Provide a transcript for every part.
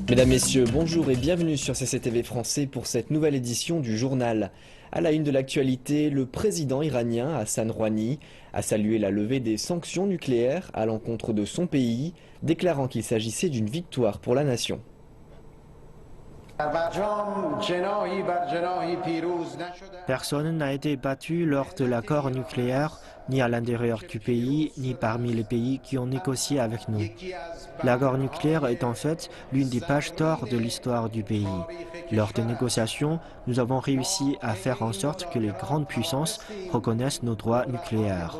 Mesdames, Messieurs, bonjour et bienvenue sur CCTV Français pour cette nouvelle édition du journal. À la une de l'actualité, le président iranien Hassan Rouhani a salué la levée des sanctions nucléaires à l'encontre de son pays, déclarant qu'il s'agissait d'une victoire pour la nation. Personne n'a été battu lors de l'accord nucléaire, ni à l'intérieur du pays, ni parmi les pays qui ont négocié avec nous. L'accord nucléaire est en fait l'une des pages d'or de l'histoire du pays. Lors des négociations, nous avons réussi à faire en sorte que les grandes puissances reconnaissent nos droits nucléaires.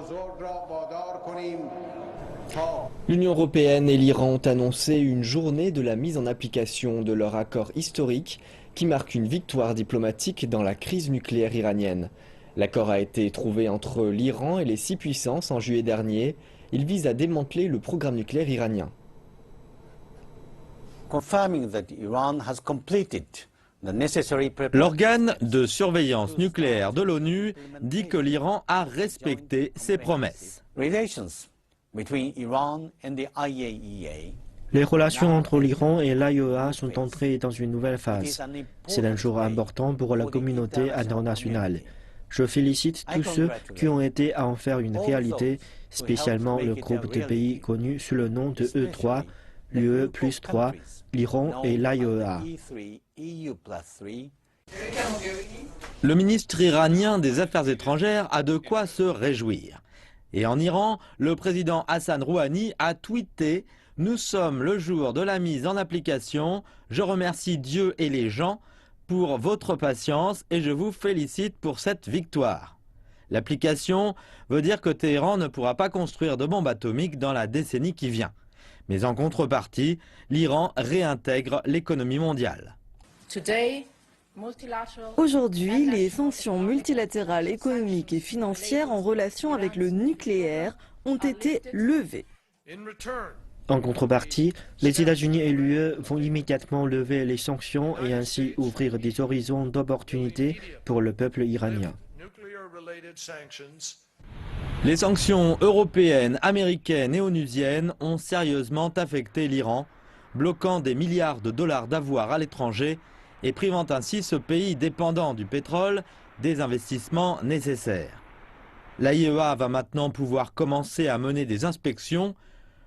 L'Union européenne et l'Iran ont annoncé une journée de la mise en application de leur accord historique qui marque une victoire diplomatique dans la crise nucléaire iranienne. L'accord a été trouvé entre l'Iran et les 6 puissances en juillet dernier. Il vise à démanteler le programme nucléaire iranien. L'organe de surveillance nucléaire de l'ONU dit que l'Iran a respecté ses promesses. Les relations entre l'Iran et l'AIEA sont entrées dans une nouvelle phase. C'est un jour important pour la communauté internationale. Je félicite tous ceux qui ont aidé à en faire une réalité, spécialement le groupe de pays connu sous le nom de E3, l'UE plus 3, l'Iran et l'AIEA. Le ministre iranien des Affaires étrangères a de quoi se réjouir. Et en Iran, le président Hassan Rouhani a tweeté « Nous sommes le jour de la mise en application. Je remercie Dieu et les gens pour votre patience et je vous félicite pour cette victoire. » L'application veut dire que Téhéran ne pourra pas construire de bombes atomiques dans la décennie qui vient. Mais en contrepartie, l'Iran réintègre l'économie mondiale. Aujourd'hui, les sanctions multilatérales économiques et financières en relation avec le nucléaire ont été levées. En contrepartie, les États-Unis et l'UE vont immédiatement lever les sanctions et ainsi ouvrir des horizons d'opportunités pour le peuple iranien. Les sanctions européennes, américaines et onusiennes ont sérieusement affecté l'Iran, bloquant des milliards de dollars d'avoirs à l'étranger et privant ainsi ce pays dépendant du pétrole des investissements nécessaires. L'AIEA va maintenant pouvoir commencer à mener des inspections,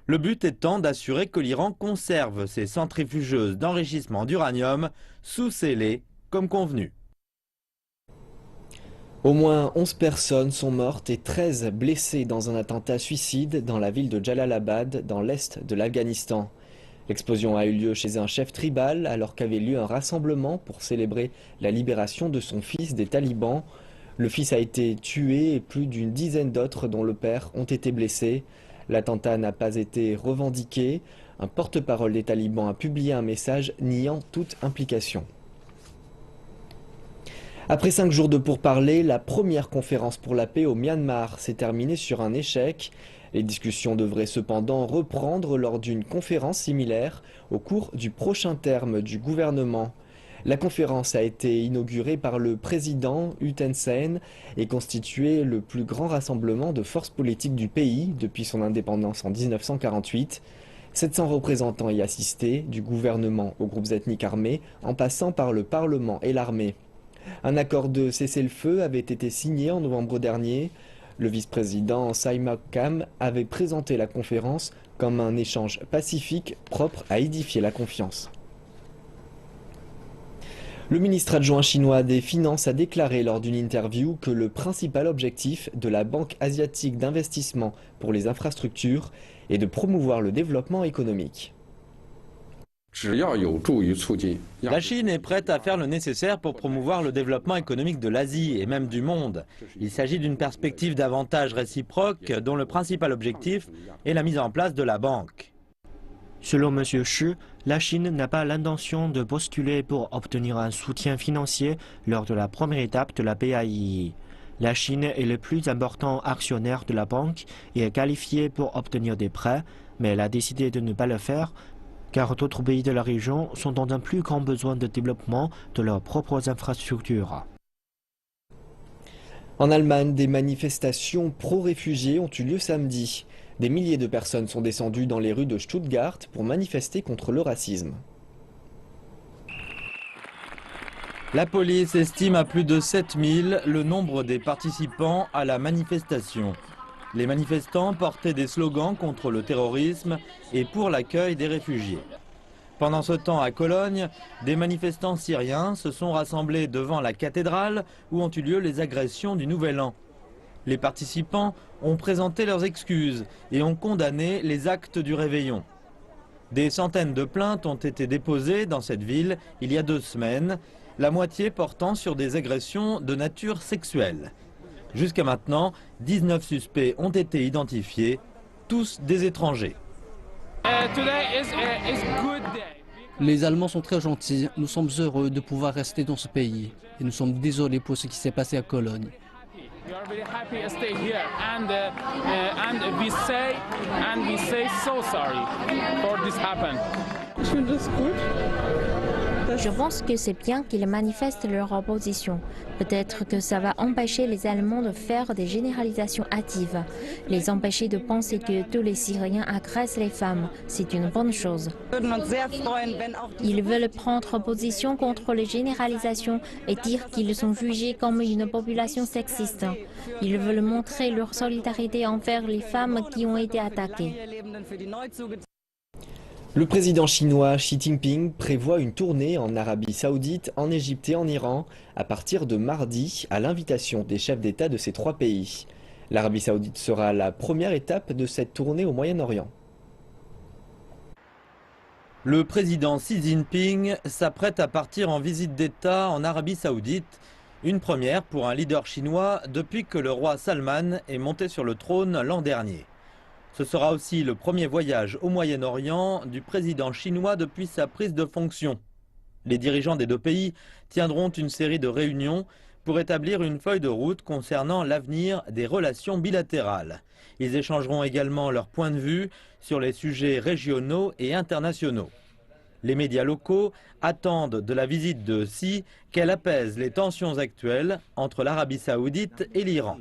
le but étant d'assurer que l'Iran conserve ses centrifugeuses d'enrichissement d'uranium sous scellé comme convenu. Au moins 11 personnes sont mortes et 13 blessées dans un attentat suicide dans la ville de Jalalabad, dans l'est de l'Afghanistan. L'explosion a eu lieu chez un chef tribal alors qu'avait lieu un rassemblement pour célébrer la libération de son fils des talibans. Le fils a été tué et plus d'une dizaine d'autres, dont le père, ont été blessés. L'attentat n'a pas été revendiqué. Un porte-parole des talibans a publié un message niant toute implication. Après 5 jours de pourparlers, la première conférence pour la paix au Myanmar s'est terminée sur un échec. Les discussions devraient cependant reprendre lors d'une conférence similaire au cours du prochain terme du gouvernement. La conférence a été inaugurée par le président U Thein Sein et constituait le plus grand rassemblement de forces politiques du pays depuis son indépendance en 1948. 700 représentants y assistaient, du gouvernement aux groupes ethniques armés, en passant par le Parlement et l'armée. Un accord de cessez-le-feu avait été signé en novembre dernier. Le vice-président Saima Kam avait présenté la conférence comme un échange pacifique propre à édifier la confiance. Le ministre adjoint chinois des Finances a déclaré lors d'une interview que le principal objectif de la Banque asiatique d'investissement pour les infrastructures est de promouvoir le développement économique. La Chine est prête à faire le nécessaire pour promouvoir le développement économique de l'Asie et même du monde. Il s'agit d'une perspective d'avantages réciproques dont le principal objectif est la mise en place de la banque. Selon M. Shi, la Chine n'a pas l'intention de postuler pour obtenir un soutien financier lors de la première étape de la PAI. La Chine est le plus important actionnaire de la banque et est qualifiée pour obtenir des prêts, mais elle a décidé de ne pas le faire car d'autres pays de la région sont dans un plus grand besoin de développement de leurs propres infrastructures. En Allemagne, des manifestations pro-réfugiés ont eu lieu samedi. Des milliers de personnes sont descendues dans les rues de Stuttgart pour manifester contre le racisme. La police estime à plus de 7000 le nombre des participants à la manifestation. Les manifestants portaient des slogans contre le terrorisme et pour l'accueil des réfugiés. Pendant ce temps, à Cologne, des manifestants syriens se sont rassemblés devant la cathédrale où ont eu lieu les agressions du Nouvel An. Les participants ont présenté leurs excuses et ont condamné les actes du réveillon. Des centaines de plaintes ont été déposées dans cette ville il y a 2 semaines, la moitié portant sur des agressions de nature sexuelle. Jusqu'à maintenant, 19 suspects ont été identifiés, tous des étrangers. Les Allemands sont très gentils. Nous sommes heureux de pouvoir rester dans ce pays. Et nous sommes désolés pour ce qui s'est passé à Cologne. Je pense que c'est bien qu'ils manifestent leur opposition. Peut-être que ça va empêcher les Allemands de faire des généralisations hâtives. Les empêcher de penser que tous les Syriens agressent les femmes. C'est une bonne chose. Ils veulent prendre position contre les généralisations et dire qu'ils sont jugés comme une population sexiste. Ils veulent montrer leur solidarité envers les femmes qui ont été attaquées. Le président chinois Xi Jinping prévoit une tournée en Arabie Saoudite, en Égypte et en Iran à partir de mardi à l'invitation des chefs d'État de ces 3 pays. L'Arabie Saoudite sera la première étape de cette tournée au Moyen-Orient. Le président Xi Jinping s'apprête à partir en visite d'État en Arabie Saoudite, une première pour un leader chinois depuis que le roi Salman est monté sur le trône l'an dernier. Ce sera aussi le premier voyage au Moyen-Orient du président chinois depuis sa prise de fonction. Les dirigeants des 2 pays tiendront une série de réunions pour établir une feuille de route concernant l'avenir des relations bilatérales. Ils échangeront également leurs points de vue sur les sujets régionaux et internationaux. Les médias locaux attendent de la visite de Xi qu'elle apaise les tensions actuelles entre l'Arabie Saoudite et l'Iran.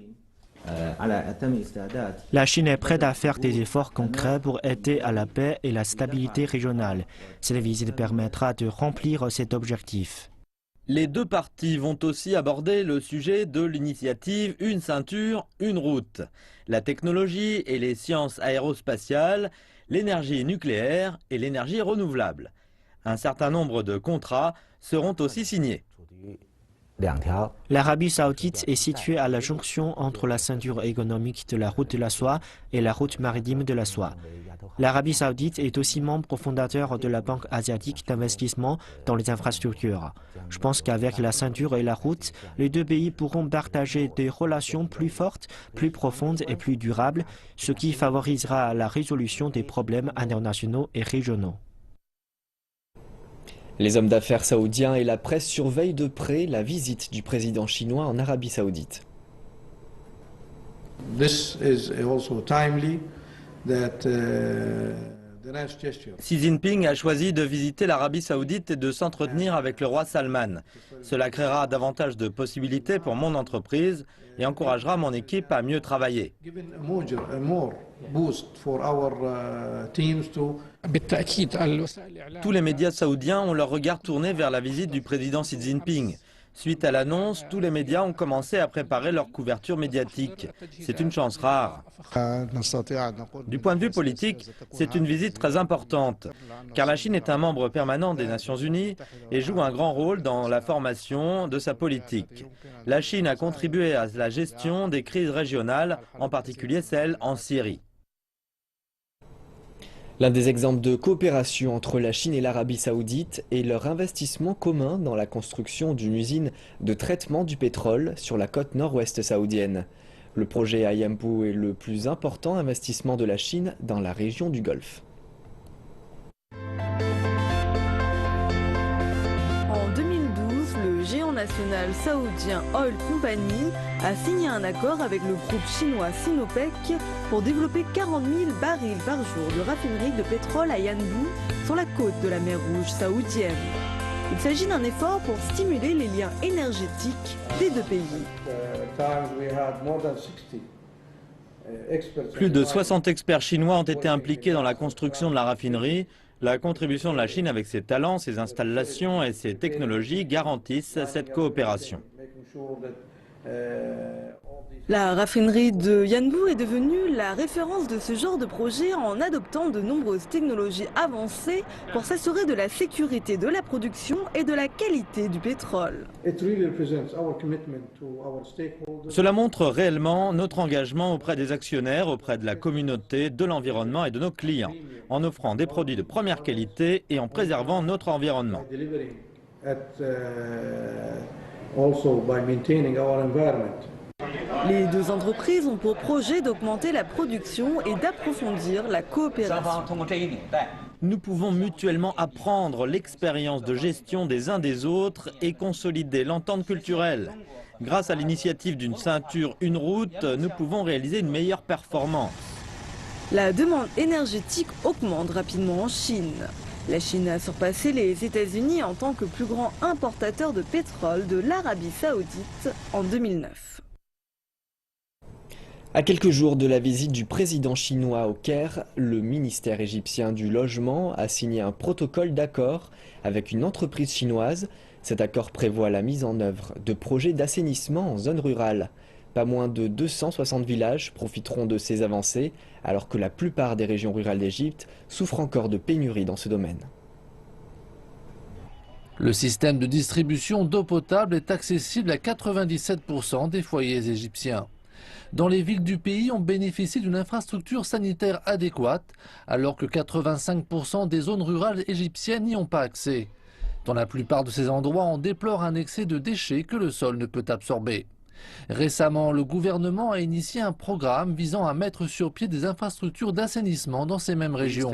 La Chine est prête à faire des efforts concrets pour aider à la paix et la stabilité régionale. Cette visite permettra de remplir cet objectif. Les 2 parties vont aussi aborder le sujet de l'initiative Une ceinture, une route. La technologie et les sciences aérospatiales, l'énergie nucléaire et l'énergie renouvelable. Un certain nombre de contrats seront aussi signés. L'Arabie Saoudite est située à la jonction entre la ceinture économique de la route de la soie et la route maritime de la soie. L'Arabie Saoudite est aussi membre fondateur de la Banque asiatique d'investissement dans les infrastructures. Je pense qu'avec la ceinture et la route, les 2 pays pourront partager des relations plus fortes, plus profondes et plus durables, ce qui favorisera la résolution des problèmes internationaux et régionaux. Les hommes d'affaires saoudiens et la presse surveillent de près la visite du président chinois en Arabie Saoudite. Xi Jinping a choisi de visiter l'Arabie Saoudite et de s'entretenir avec le roi Salman. Cela créera davantage de possibilités pour mon entreprise et encouragera mon équipe à mieux travailler. Tous les médias saoudiens ont leur regard tourné vers la visite du président Xi Jinping. Suite à l'annonce, tous les médias ont commencé à préparer leur couverture médiatique. C'est une chance rare. Du point de vue politique, c'est une visite très importante, car la Chine est un membre permanent des Nations Unies et joue un grand rôle dans la formation de sa politique. La Chine a contribué à la gestion des crises régionales, en particulier celle en Syrie. L'un des exemples de coopération entre la Chine et l'Arabie Saoudite est leur investissement commun dans la construction d'une usine de traitement du pétrole sur la côte nord-ouest saoudienne. Le projet Ayambu est le plus important investissement de la Chine dans la région du Golfe. En 2012, le géant national saoudien Oil Company a signé un accord avec le groupe chinois Sinopec pour développer 40 000 barils par jour de raffinerie de pétrole à Yanbu, sur la côte de la mer Rouge saoudienne. Il s'agit d'un effort pour stimuler les liens énergétiques des 2 pays. Plus de 60 experts chinois ont été impliqués dans la construction de la raffinerie. La contribution de la Chine avec ses talents, ses installations et ses technologies garantissent cette coopération. La raffinerie de Yanbu est devenue la référence de ce genre de projet en adoptant de nombreuses technologies avancées pour s'assurer de la sécurité de la production et de la qualité du pétrole. Cela montre réellement notre engagement auprès des actionnaires, auprès de la communauté, de l'environnement et de nos clients, en offrant des produits de première qualité et en préservant notre environnement. Les deux entreprises ont pour projet d'augmenter la production et d'approfondir la coopération. Nous pouvons mutuellement apprendre l'expérience de gestion des uns des autres et consolider l'entente culturelle. Grâce à l'initiative d'une ceinture, une route, nous pouvons réaliser une meilleure performance. La demande énergétique augmente rapidement en Chine. La Chine a surpassé les États-Unis en tant que plus grand importateur de pétrole de l'Arabie Saoudite en 2009. À quelques jours de la visite du président chinois au Caire, le ministère égyptien du Logement a signé un protocole d'accord avec une entreprise chinoise. Cet accord prévoit la mise en œuvre de projets d'assainissement en zone rurale. Pas moins de 260 villages profiteront de ces avancées, alors que la plupart des régions rurales d'Égypte souffrent encore de pénurie dans ce domaine. Le système de distribution d'eau potable est accessible à 97% des foyers égyptiens. Dans les villes du pays, on bénéficie d'une infrastructure sanitaire adéquate, alors que 85% des zones rurales égyptiennes n'y ont pas accès. Dans la plupart de ces endroits, on déplore un excès de déchets que le sol ne peut absorber. Récemment, le gouvernement a initié un programme visant à mettre sur pied des infrastructures d'assainissement dans ces mêmes régions.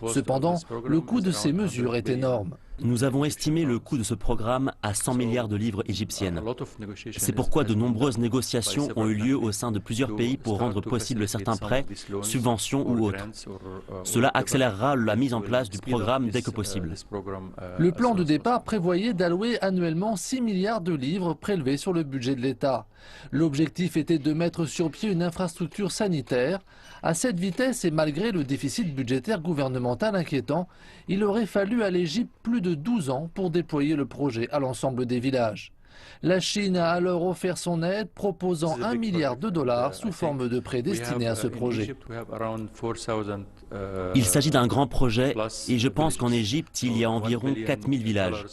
Cependant, le coût de ces mesures est énorme. Nous avons estimé le coût de ce programme à 100 milliards de livres égyptiennes. C'est pourquoi de nombreuses négociations ont eu lieu au sein de plusieurs pays pour rendre possible certains prêts, subventions ou autres. Cela accélérera la mise en place du programme dès que possible. Le plan de départ prévoyait d'allouer annuellement 6 milliards de livres prélevés sur le budget de l'État. L'objectif était de mettre sur pied une infrastructure sanitaire. À cette vitesse et malgré le déficit budgétaire gouvernemental inquiétant, il aurait fallu à l'Égypte plus de 12 ans pour déployer le projet à l'ensemble des villages. La Chine a alors offert son aide, proposant 1 milliard de dollars sous forme de prêts destinés à ce projet. Il s'agit d'un grand projet et je pense qu'en Égypte, il y a environ 4000 villages.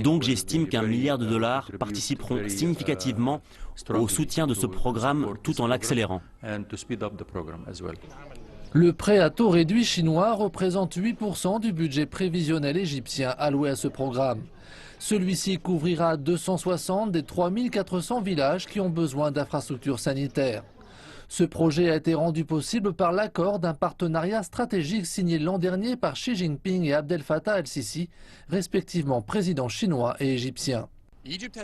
Donc j'estime qu'1 milliard de dollars participeront significativement au soutien de ce programme tout en l'accélérant. Le prêt à taux réduit chinois représente 8% du budget prévisionnel égyptien alloué à ce programme. Celui-ci couvrira 260 des 3400 villages qui ont besoin d'infrastructures sanitaires. Ce projet a été rendu possible par l'accord d'un partenariat stratégique signé l'an dernier par Xi Jinping et Abdel Fattah el-Sisi, respectivement présidents chinois et égyptiens.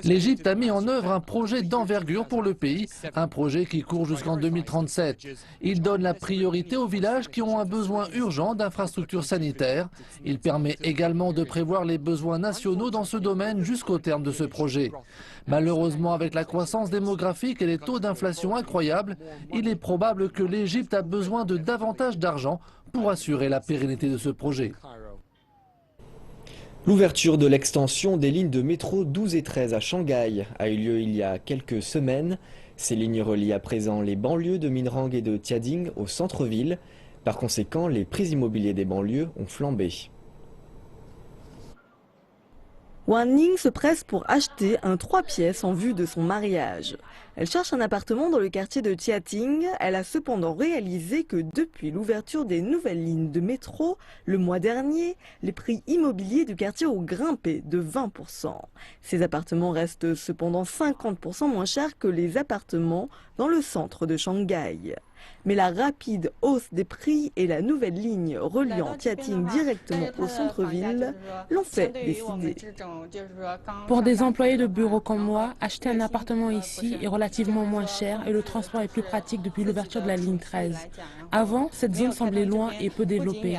L'Égypte a mis en œuvre un projet d'envergure pour le pays, un projet qui court jusqu'en 2037. Il donne la priorité aux villages qui ont un besoin urgent d'infrastructures sanitaires. Il permet également de prévoir les besoins nationaux dans ce domaine jusqu'au terme de ce projet. Malheureusement, avec la croissance démographique et les taux d'inflation incroyables, il est probable que l'Égypte a besoin de davantage d'argent pour assurer la pérennité de ce projet. L'ouverture de l'extension des lignes de métro 12 et 13 à Shanghai a eu lieu il y a quelques semaines. Ces lignes relient à présent les banlieues de Minrang et de Tiading au centre-ville. Par conséquent, les prix immobiliers des banlieues ont flambé. Wan Ning se presse pour acheter un 3 pièces en vue de son mariage. Elle cherche un appartement dans le quartier de Tiating. Elle a cependant réalisé que depuis l'ouverture des nouvelles lignes de métro, le mois dernier, les prix immobiliers du quartier ont grimpé de 20%. Ces appartements restent cependant 50% moins chers que les appartements dans le centre de Shanghai. Mais la rapide hausse des prix et la nouvelle ligne reliant Tiating directement au centre-ville l'ont fait décider. Pour des employés de bureau comme moi, acheter un appartement ici est relativement moins cher et le transport est plus pratique depuis l'ouverture de la ligne 13. Avant, cette zone semblait loin et peu développée.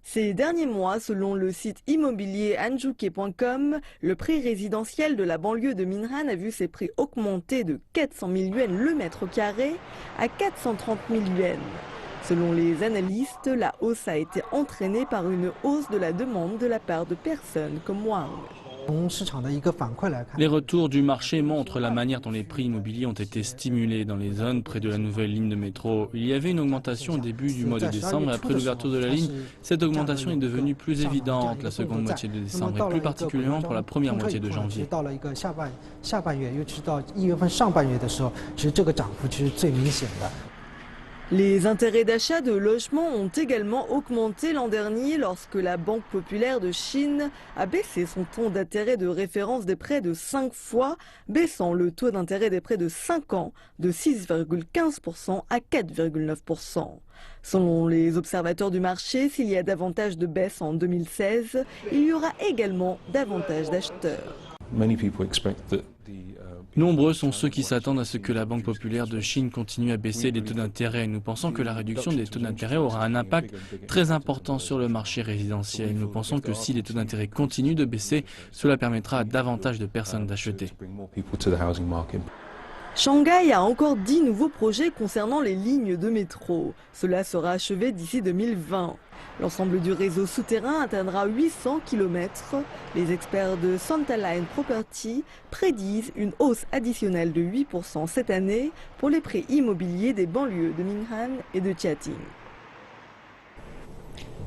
Ces derniers mois, selon le site immobilier anjuke.com, le prix résidentiel de la banlieue de Minhan a vu ses prix augmenter de 400 000 yuan le mètre carré à 430 000 yuan. Selon les analystes, la hausse a été entraînée par une hausse de la demande de la part de personnes comme Wang. Les retours du marché montrent la manière dont les prix immobiliers ont été stimulés dans les zones près de la nouvelle ligne de métro. Il y avait une augmentation au début du mois de décembre et après l'ouverture de la ligne, cette augmentation est devenue plus évidente la seconde moitié de décembre et plus particulièrement pour la première moitié de janvier. Les intérêts d'achat de logements ont également augmenté l'an dernier lorsque la Banque populaire de Chine a baissé son taux d'intérêt de référence des prêts de 5 fois, baissant le taux d'intérêt des prêts de 5 ans de 6,15% à 4,9%. Selon les observateurs du marché, s'il y a davantage de baisses en 2016, il y aura également davantage d'acheteurs. Nombreux sont ceux qui s'attendent à ce que la Banque populaire de Chine continue à baisser les taux d'intérêt. Nous pensons que la réduction des taux d'intérêt aura un impact très important sur le marché résidentiel. Nous pensons que si les taux d'intérêt continuent de baisser, cela permettra à davantage de personnes d'acheter. Shanghai a encore 10 nouveaux projets concernant les lignes de métro. Cela sera achevé d'ici 2020. L'ensemble du réseau souterrain atteindra 800 km. Les experts de Santa Line Property prédisent une hausse additionnelle de 8% cette année pour les prix immobiliers des banlieues de Minhan et de Jiating.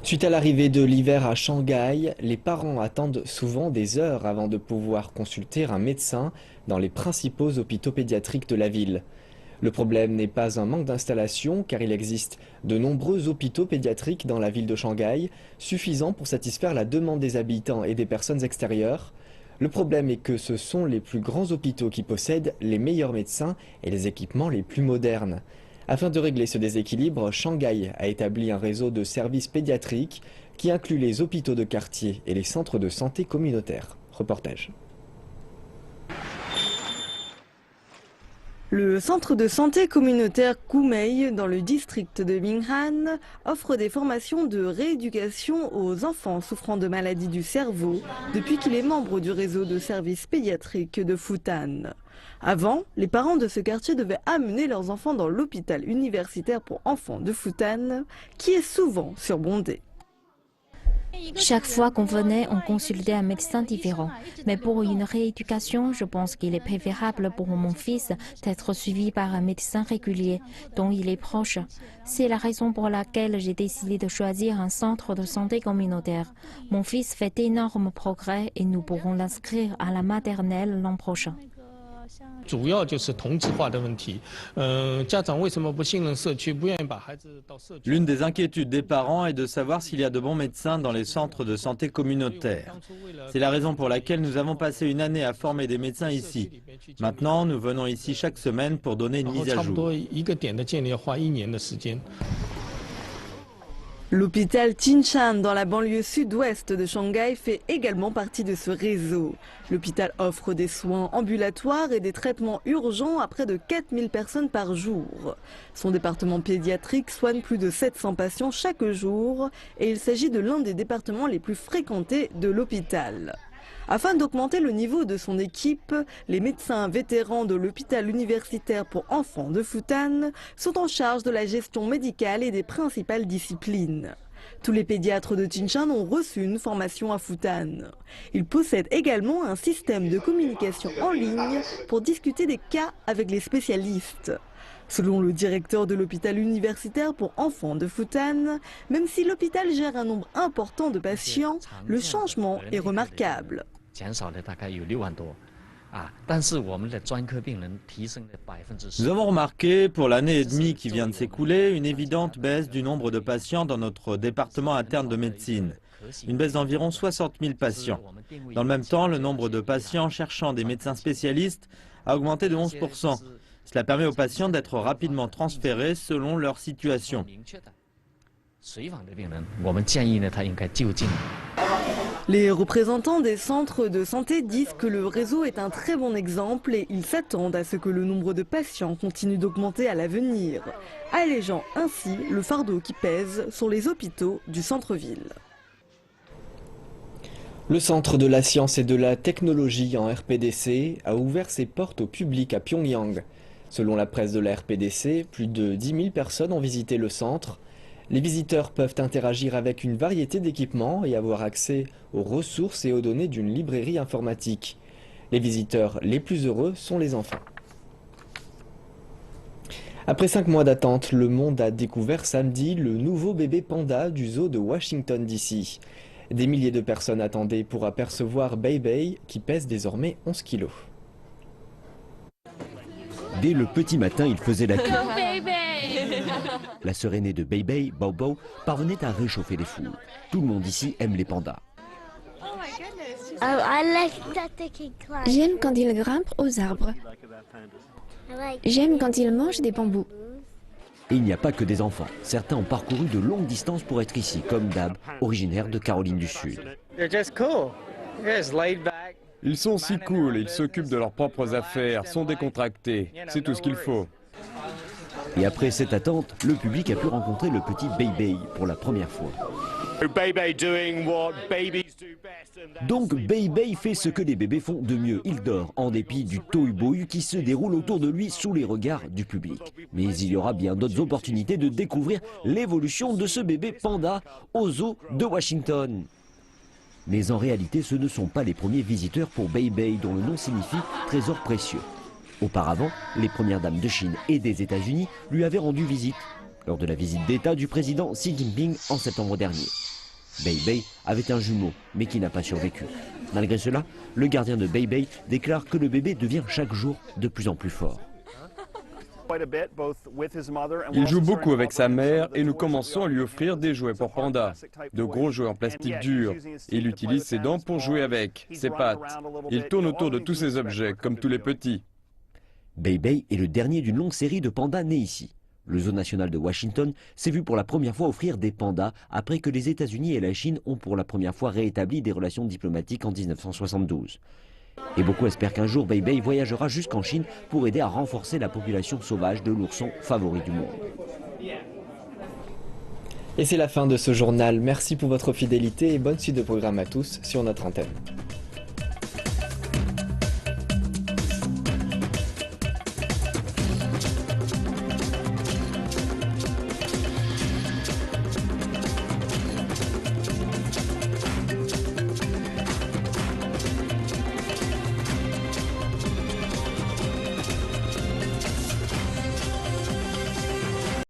Suite à l'arrivée de l'hiver à Shanghai, les parents attendent souvent des heures avant de pouvoir consulter un médecin dans les principaux hôpitaux pédiatriques de la ville. Le problème n'est pas un manque d'installation car il existe de nombreux hôpitaux pédiatriques dans la ville de Shanghai, suffisants pour satisfaire la demande des habitants et des personnes extérieures. Le problème est que ce sont les plus grands hôpitaux qui possèdent les meilleurs médecins et les équipements les plus modernes. Afin de régler ce déséquilibre, Shanghai a établi un réseau de services pédiatriques qui inclut les hôpitaux de quartier et les centres de santé communautaires. Reportage. Le centre de santé communautaire Kumei, dans le district de Minhan, offre des formations de rééducation aux enfants souffrant de maladies du cerveau depuis qu'il est membre du réseau de services pédiatriques de Futan. Avant, les parents de ce quartier devaient amener leurs enfants dans l'hôpital universitaire pour enfants de Futan, qui est souvent surbondé. Chaque fois qu'on venait, on consultait un médecin différent. Mais pour une rééducation, je pense qu'il est préférable pour mon fils d'être suivi par un médecin régulier dont il est proche. C'est la raison pour laquelle j'ai décidé de choisir un centre de santé communautaire. Mon fils fait d'énormes progrès et nous pourrons l'inscrire à la maternelle l'an prochain. L'une des inquiétudes des parents est de savoir s'il y a de bons médecins dans les centres de santé communautaires. C'est la raison pour laquelle nous avons passé une année à former des médecins ici. Maintenant, nous venons ici chaque semaine pour donner une mise à jour. L'hôpital Jinshan dans la banlieue sud-ouest de Shanghai fait également partie de ce réseau. L'hôpital offre des soins ambulatoires et des traitements urgents à près de 4000 personnes par jour. Son département pédiatrique soigne plus de 700 patients chaque jour et il s'agit de l'un des départements les plus fréquentés de l'hôpital. Afin d'augmenter le niveau de son équipe, les médecins vétérans de l'hôpital universitaire pour enfants de Futan sont en charge de la gestion médicale et des principales disciplines. Tous les pédiatres de Jinshan ont reçu une formation à Futan. Ils possèdent également un système de communication en ligne pour discuter des cas avec les spécialistes. Selon le directeur de l'hôpital universitaire pour enfants de Futan, même si l'hôpital gère un nombre important de patients, le changement est remarquable. Nous avons remarqué, pour l'année et demie qui vient de s'écouler, une évidente baisse du nombre de patients dans notre département interne de médecine. Une baisse d'environ 60 000 patients. Dans le même temps, le nombre de patients cherchant des médecins spécialistes a augmenté de 11%. Cela permet aux patients d'être rapidement transférés selon leur situation. Les représentants des centres de santé disent que le réseau est un très bon exemple et ils s'attendent à ce que le nombre de patients continue d'augmenter à l'avenir, allégeant ainsi le fardeau qui pèse sur les hôpitaux du centre-ville. Le Centre de la science et de la technologie en RPDC a ouvert ses portes au public à Pyongyang. Selon la presse de la RPDC, plus de 10 000 personnes ont visité le centre. Les visiteurs peuvent interagir avec une variété d'équipements et avoir accès aux ressources et aux données d'une librairie informatique. Les visiteurs les plus heureux sont les enfants. Après 5 mois d'attente, le monde a découvert samedi le nouveau bébé panda du zoo de Washington DC. Des milliers de personnes attendaient pour apercevoir Bei, qui pèse désormais 11 kilos. Dès le petit matin, il faisait la queue. La sœur aînée de Bei, Bao, parvenait à réchauffer les foules. Tout le monde ici aime les pandas. J'aime quand ils grimpent aux arbres. J'aime quand ils mangent des bambous. Et il n'y a pas que des enfants. Certains ont parcouru de longues distances pour être ici, comme Dab, originaire de Caroline du Sud. Ils sont si cool, ils s'occupent de leurs propres affaires, sont décontractés. C'est tout ce qu'il faut. Et après cette attente, le public a pu rencontrer le petit Bei pour la première fois. Donc Bei fait ce que les bébés font de mieux. Il dort en dépit du tohu-bohu qui se déroule autour de lui sous les regards du public. Mais il y aura bien d'autres opportunités de découvrir l'évolution de ce bébé panda au zoo de Washington. Mais en réalité, ce ne sont pas les premiers visiteurs pour Bei, dont le nom signifie trésor précieux. Auparavant, les premières dames de Chine et des États-Unis lui avaient rendu visite lors de la visite d'État du président Xi Jinping en septembre dernier. Bei avait un jumeau, mais qui n'a pas survécu. Malgré cela, le gardien de Bei déclare que le bébé devient chaque jour de plus en plus fort. Il joue beaucoup avec sa mère et nous commençons à lui offrir des jouets pour panda, de gros jouets en plastique dur. Il utilise ses dents pour jouer avec, ses pattes. Il tourne autour de tous ces objets, comme tous les petits. Bei est le dernier d'une longue série de pandas nés ici. Le zoo national de Washington s'est vu pour la première fois offrir des pandas après que les États-Unis et la Chine ont pour la première fois réétabli des relations diplomatiques en 1972. Et beaucoup espèrent qu'un jour Bei voyagera jusqu'en Chine pour aider à renforcer la population sauvage de l'ourson favori du monde. Et c'est la fin de ce journal. Merci pour votre fidélité et bonne suite de programme à tous sur notre antenne.